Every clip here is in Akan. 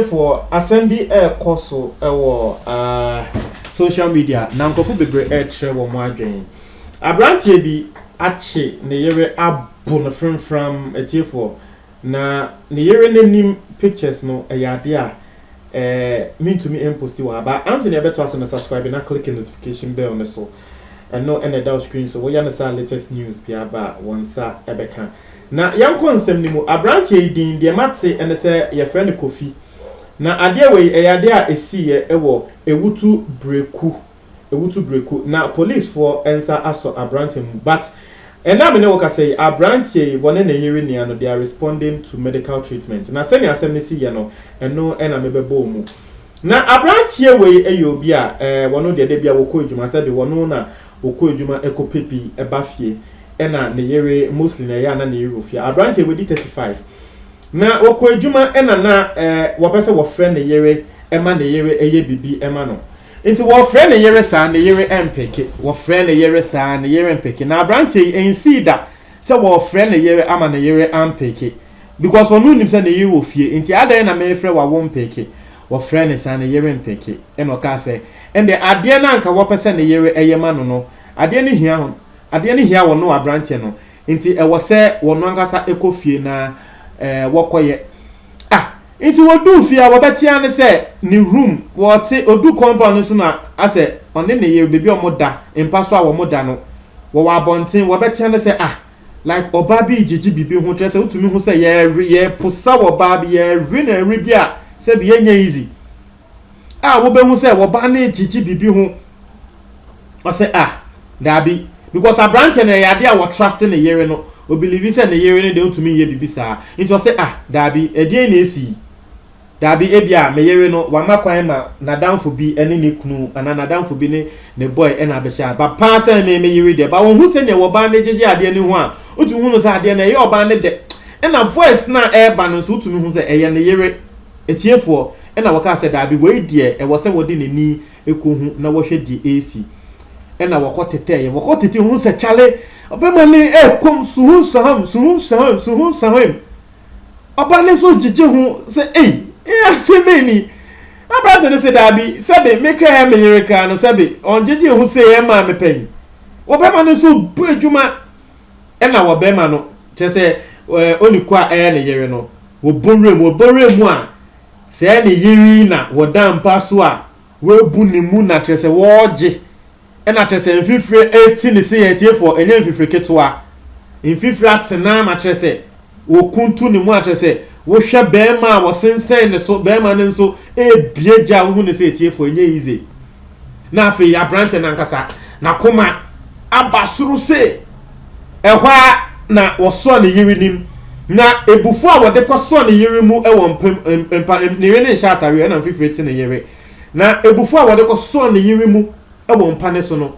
for assembly koso social media na nkofo bebre share wo mo adwen abrantie bi ache ne yere abu no from for na ne yere nanim pictures no eyade a mean to me impost wa ba answer ne beto aso na subscribe na click the notification bell on so and no any down screen so we understand latest news bia ba wonsa ebeka na yankon nsem ni mu abrantie din de matse ene se ye friend Kofi na ade we eyade a esiye ewo ewutu breku na police for ensa aso abrantie mu but ena me ne woka say abrantie wone na yiri nia no they are responding to medical treatment na seni asem ne siye no eno ena mebebo mu na abrantie we eyobi a wono de bia wokọ ejuma se de wono na wokọ ejuma ekopepi ebafie ena ne yere mostly na ya na ne yere ofia abrantie we di 35 na wokọ ejuma ena na wo pese wo friend ne yere ema ne yere eye bibi ema no nti wo friend ne yere sa ne yere empeke wo friend ne yere sa ne yere empeke na abrantie ensi da se wo friend ne yere ama ne yere ampeke because onu nim se ne yere ofie nti adan na me frɛ wa wo mpeke wo friend ne sa ne yere empeke eno ka se ende ade na nka wo pese ne yere eyema no ade ne hia wo no abrantie no nti wo se wo no nkasa ekofie na wokoye nti wo du fie a wo betia ne se ni room wo te odu compound so na ase one ne yere bebi omoda empaso a wo moda no wo wa bonten wo betia ne se like oba bi jiji bibi ho tre se utumi ho se ye pusa wo ba bi ye ri na ri bi a se bi enya easy wo be hu se wo ba na jiji bibi ho o se dabi because abranche na yade a wo trust ne yere no o believe se ne yere ne de utumi ye bibi saa nti o se dabi edien na esi dabi ebia me yere no wa makwan ma nadamfo bi ene ne kunu ana nadamfo bi ne boy ena abesha ba pa se me yere de ba won hu se ne wo ba ne jeje ade ne ho a otu hu no se ade na ye oba ne de ena voice na ba no so utumi hu se eye ne yere etiefo ena wo ka se dabi we die wo se wo de ne ni ekohu na wo hwe die AC ena wo ko tete hu se chale obema ne kom suhu saham oba ne so jeje hu se semeni abrante ne se dabi sebe make he me yere kra no sebe onjeje hu se ye ma me pen obema ne so bu adwuma ena wo bema no chese onikwa ne yere no wo borem a se ne yiri na wo dan paso a wo bu ne mu na chese wo je ena chese mfifre 18 ne se ye tiefo enye mfifre ketwa mfifre atena ma chese wo kuntu ne mu a chese wo hwe bema wo sensen ne so bema ne so bieja wo ne se tiefo enye easy na afi ya branch na nkasa na koma abasuru se ehwa na wo so ne yiri nim na ebufu a wo de koso ne yiri mu wo mpem ne yiri ne sha atare na mfifre ti ne yiri na ebufu a wo de koso ne yiri mu wo mpa ne so no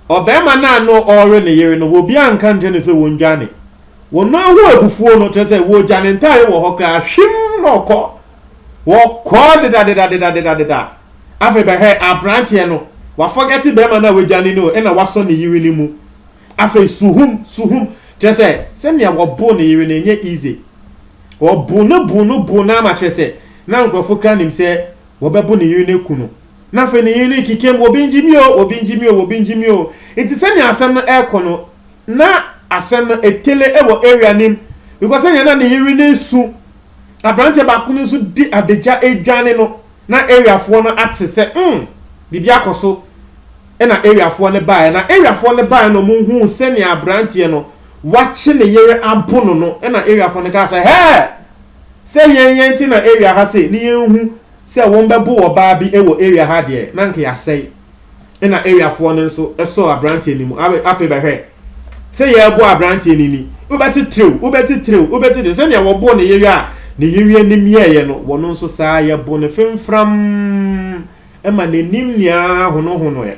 obema na no ore ne yiri no wo bia nka nje ne se wo ndwane wono aho abufuo no tese wo jane ntai wo hokra hwim no ko wo ko de afa be he abranche no wa forget be ma na we jane no e na waso ne yiri ni mu afa suhum tese se ne wo bo ne yiri ne nye easy wo bu na ma tese na nkrofo kra nim se wo be bo ne yiri ne kunu na fa ne yiri kikem obi njimio enti se ne asem no ekono na asem etele ewo area nim because anya na yiri na su abranche ba kunu su di adeja edwane no na area fo no ate se bibi akoso e na area fo ne bae no munhu se ne abranche no wache ne yere ampo no e na area fo ne ka say se yen ti na area ha se ni yenhu se won bebo wo ba bi ewo area ha de na nke ya sei e na area fo ne nso eso abranche ni mu afi ba he se ye bo abrantie nini ubeti trew se ne wo bo ne yewi a ne yewi anim ye no wono nso saa ye bo ne femfram ema ne nim nia hono ye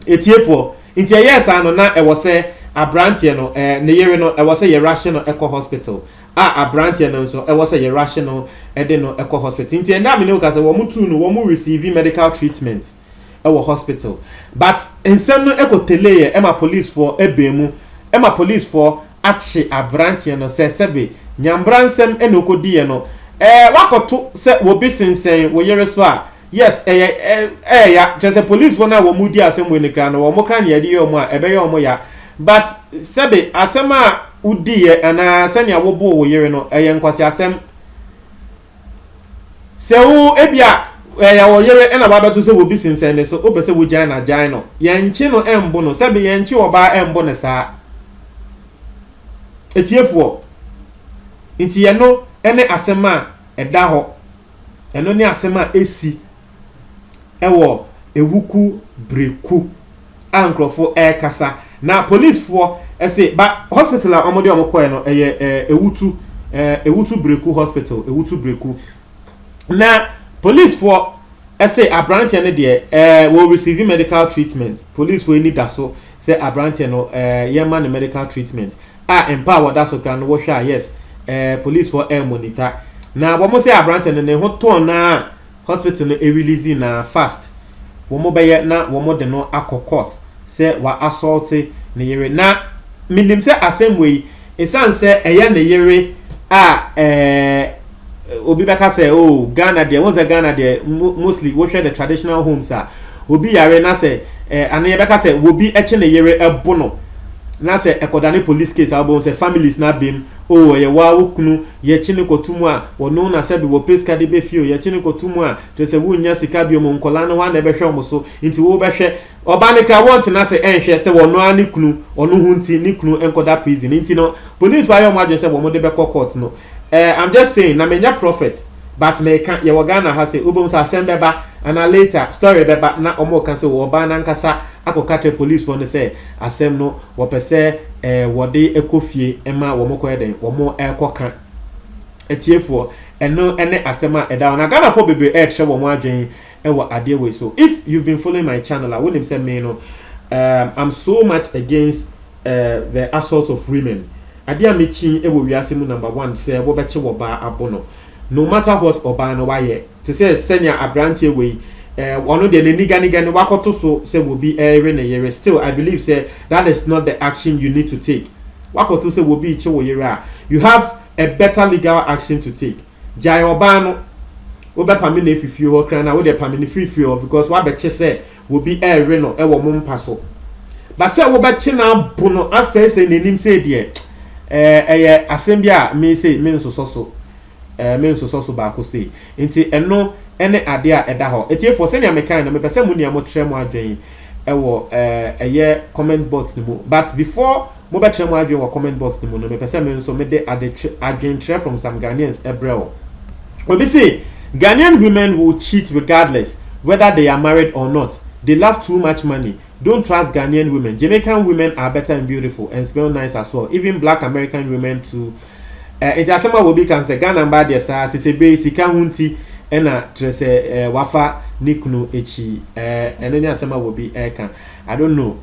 etiefo nti ye sa no na e wo se abrantie no ne yewi no e wo se ye rush no eco hospital abrantie no nso e wo se ye rush no e de no eco hospital nti enda me ne wo ka se wo mutu no wo mu receive medical treatment ewo hospital but ensem no ekotele ema police for ebemu ema police for achi abrantie no se sebe nyambransem enokodi no wakoto se wo bi sensen wo yere so a yes ya just police one na wo mudi asem we ne kra no wo mo kra ne yade yo mo a ebe yo mo ya but sebe asem a udi ye ana sania wo bo wo yere no nkwasi asem se wo ebia ya wo yere na ba beto se wo bi sensen ne so obese wo gyan na gyan no ye nchi no embo no sebe ye nchi oba embo ne saa etiefo nti ye no ene asem a eda ho eno ne asem a esi ewo ewuku breku ankrofo kasa na police for say ba hospital a omode omkoe no ewutu breku hospital ewutu breku na police for say abrante ne de will receive medical treatment police for any daso say abrante no yema ne medical treatment empower daso kra no wo hwa yes police for monitor na bomo say abrante ne ho ton na hospital no release na fast womo beye na womo de no akọ say wa assault ne yere na minim say assembly esan say eye ne yere obi beka say oh Ghana there was a Ghana there mostly we share the traditional homes obi yare na say ane beka say obi eche ne yere ebono na say ekodane police case abo say families na bim oh ye wa okunu ye chine kotumu a wono na sabi wo peska de be fio ye chine kotumu a to say wunya sika bi mo nkola no wa na be hwe mo so nti wo be hwe oba ne ka want na say enhwe say wono ani kunu ono hu nti ni kunu enkoda prison nti no police wa yo mo adwe say wo mo de be court no I'm just saying na menya prophet but me kan ye wagana ha say obom sa send beba and later story beba na omo kan say wo ba na nkasa akokate police for ne say asem no wo pese wode ekofie ema wo mokọ eden wo mo ekoka etiefo eno ene asema eda na Ghana for bebe hwe wo mo adwen ewo ade we so if you've been following my channel I will say me no I'm so much against the assault of women ade amechi ewo wiase mu number 1 say wo beche wo ba abono no matter what oba no waye to say senior abrantie we one of the niga wakoto so say will be yere still I believe say that is not the action you need to take wakoto say will be che wo yere you have a better legal action to take jai oba no wo be pami na efifie wo kran na wo de pami na free because wa be che say will be no e wo mo mpa so ba say wo be che na bono asese nenim say de asem bia me say me nso so ba ko say nti eno ene ade a eda ho etie for senior mekan na me pese mu nia mo tre mo adwen ewo eye comment box ni mo but before mo be tre mo adwen wo comment box ni mo no me pese me nso me de adwen tre from some Ghanaians ebrel obi say Ghanaian women will cheat regardless whether they are married or not. They love too much money. Don't trust Ghanaian women. Jamaican women are better and beautiful and smell nice as well. Even black American women too. It asema will be can say Ghana ba de sa se be sika hunti ena trese wafa nikunu echi eno ni asema will be can I don't know.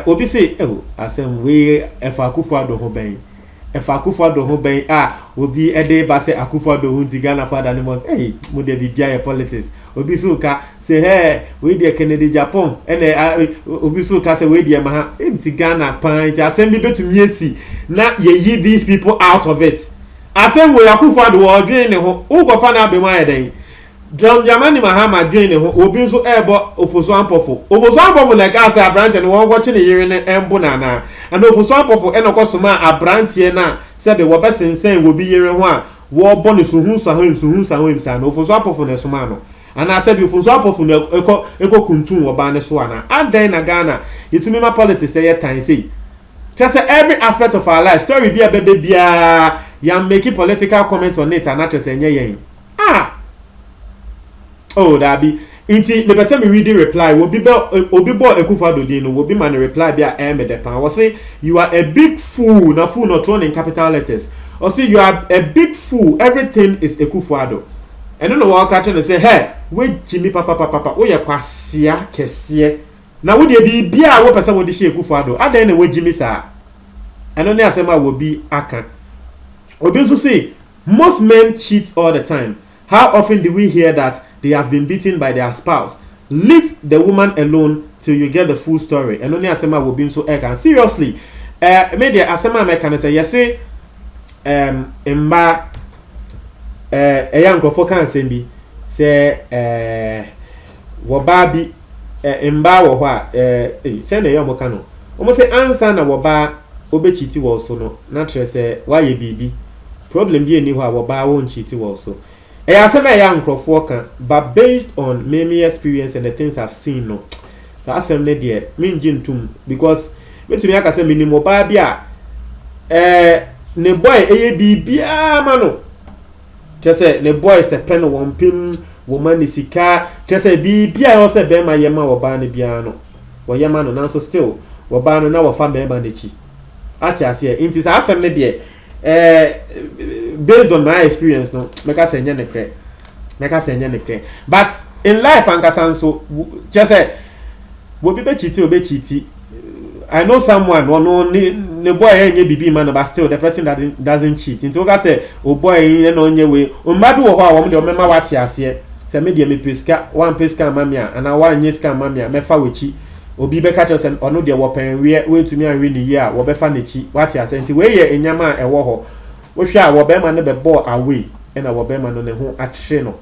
Obi say asem we efa Akufo-Addo ho ben efa Akufo-Addo ho ben obi ede ba say Akufo-Addo hunti Ghana father ni mo mo de bibia e politics obi so ka say hey we dey Kennedy Japan obi so ka say we dey ma ha enti Ghana pan ti asem bi betumi esi na ye these people out of it asem we Akufo-Addo wo dwen ne ho ugo fa na be ma yeden John Dramani Mahama dwen ne ho obi so ebo ofoso ampofo na ka say abrante ne wo gwoche ne yere ne embo na ofoso ampofo enokọ ma abrante na sebe wo be sensen wo bi yere ho a wo bo ne so hu sa na ofoso ampofo ne so ma no ana said you so apofu na eko kuntun wo ba ne so ana adan na Ghana yetumi ma politics say tan say just every aspect of our life story bia bia ya make political comments on it and not say yen that be inti the person me read the reply obi bo Akufo-Addo dey no obi man reply bia me the pan we say you are a big fool na fool not thrown in capital letters or say you are a big fool everything is Akufo-Addo. And no walk out and say, hey, wait, Jimmy Papa, oh, ya kwasia, kesie. Now, would you be beer? What person would the shake Akufo-Addo? I don't know what Jimmy sa. And only as will be Akan. Obi say, most men cheat all the time. How often do we hear that they have been beaten by their spouse? Leave the woman alone till you get the full story. And only as will be so Akan. Seriously, maybe as a man can say, yes, ɛyɛ nkrɔfo kan sɛm bi sɛ wɔbaa bi mbaa wɔ hɔ a sɛ na ɛyɛ ɔmo ka no ɔmo sɛ ansa na wɔbaa obɛkyiti wɔ so no na kyerɛ sɛ wayɛ biribi problem bi ɛni hɔ a wɔbaa wɔn kyiti wɔ so ɛyɛ asɛm a ɛyɛ nkrɔfoɔ ka but based on me experience and the things I've seen no saa asɛm ne deɛ mengye ntom because metumi aka sɛ menim ɔbaa bi a ne boy ɛyɛ biribiara ma no kyerɛ sɛ ne boy sɛ pɛ no wɔn pem wɔma ne sika kyerɛ sɛ biribiara ɛwɔ sɛ bɛrima yɛ ma ɔbaa no biara no wɔyɛ ma no nanso still ɔbaa no na wɔfa bɛrima n'akyi ate aseɛ nti saa asɛm ne deɛ based on my experience no meka sɛ nyɛ ne krɛ but in life ankasa nso kyerɛ sɛ obi bɛkyiti I know someone no ne boy enye bibi man but still the person that doesn't cheat nti oga say o boy enye no onye we o mbadu wo ho a wo de o mema wate ase se me de me peska one peska mamia ana one nyeska mamia me fa wechi obi be ka tell say ono de wo pen we ntumi anwe ni ye a wo be fa nechi wate ase nti we ye enyama a ewo ho wo hwe a wo be ma ne be ball away na wo be ma no ne ho atwe no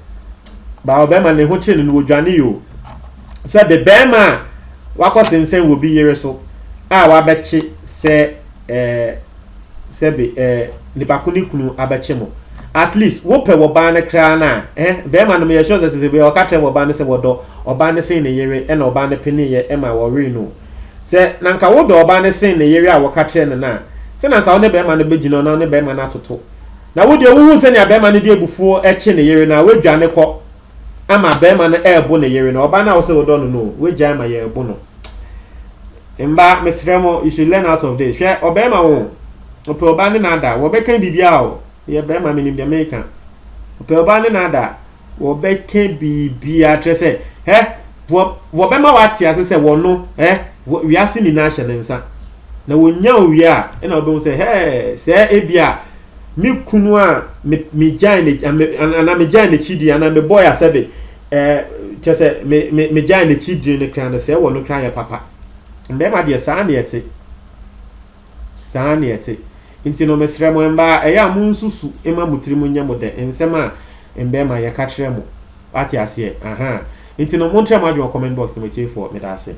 ba wo be ma ne ho kye no wo dwane yo se be be ma wakosensen wo bi yere so wabechi se sebe nipakuni kunu abechi mo at least wo pe wo ba ne kra na be ma no me sure say se be o ka tre wo ba ne se wodo oba ne sen ne yere na oba ne pene ye ma wo re no se na nka wo do oba ne sen ne yere a wo ka tre ne na se na nka wo ne be ma no begino na ne be ma na toto na wo de wo hu se ne be ma ne de ebufuo echi ne yere na wo dwane kɔ ama be ma no ebo ne yere na oba na wo se wodo no wo gya ma ye ebo no Mba mesremo you should learn out of this. Hwe obema wo. Ope oba ne nada, wo beka bibia o. Ye bema menim de America. Ope oba ne nada, wo beka bibia trese. Wo bema wati ase se wo no, wi ase ni na hye ne nsa. Na wo nya owi a, na obe se se ebia mi kunu a me jan ne ana me jan ne chidi ana me boy asebe trese me jan ne chidi ne kran se wo no kran ya papa. Mbema de saa ne yete nti no mesrɛ mo mba ɛyɛ a mo nsusu ema mutiri mo nya mo de nsɛm a mbema yɛ ka kyerɛ mo ate ase nti no mo ntrɛ mo adwo comment box no metie for me da ase